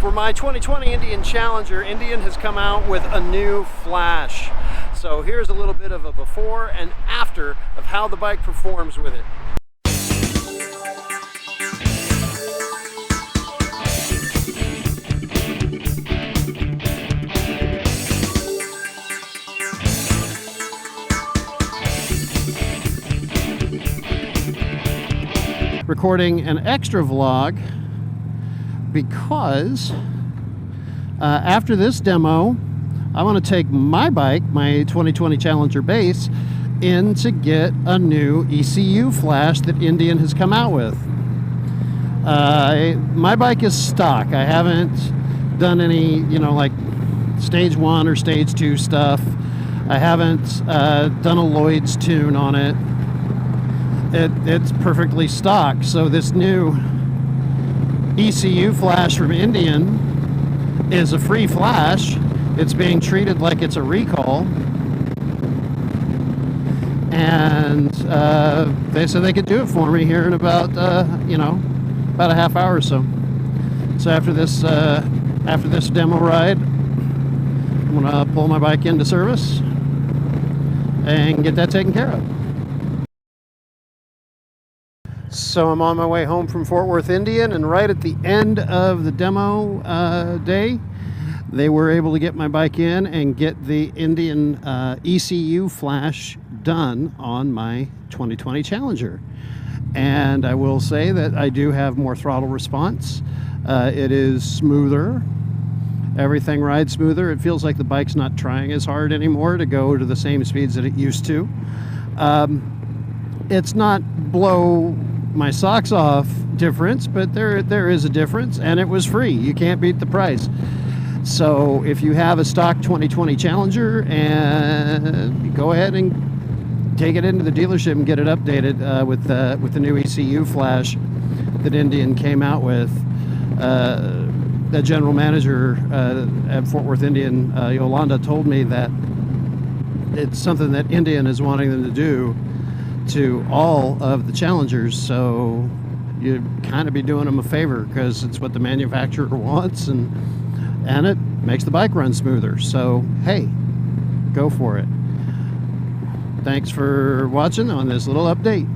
For my 2020 Indian Challenger, Indian has come out with a new flash. So here's a little bit of a before and after of how the bike performs with it. Recording an extra vlog because after this demo I want to take my bike, my 2020 Challenger base, in to get a new ECU flash that Indian has come out with. My bike is stock. I haven't done any, like stage 1 or stage 2 stuff. I haven't done a Lloyd's tune on it. It's perfectly stock. So this new ECU flash from Indian is a free flash. It's being treated like it's a recall, and they said they could do it for me here in about about a half hour or so. So after this demo ride, I'm gonna pull my bike into service and get that taken care of. So I'm on my way home from Fort Worth, Indian, and right at the end of the demo day, they were able to get my bike in and get the Indian ECU flash done on my 2020 Challenger. And I will say that I do have more throttle response. It is smoother. Everything rides smoother. It feels like the bike's not trying as hard anymore to go to the same speeds that it used to. It's not blow my socks off difference, but there is a difference, and it was free. You can't beat the price. So if you have a stock 2020 Challenger, and go ahead and take it into the dealership and get it updated with the new ECU flash that Indian came out with. The general manager at Fort Worth Indian, Yolanda, told me that it's something that Indian is wanting them to do to all of the Challengers, so you'd kind of be doing them a favor because it's what the manufacturer wants, and it makes the bike run smoother. So hey, go for it. Thanks for watching on this little update.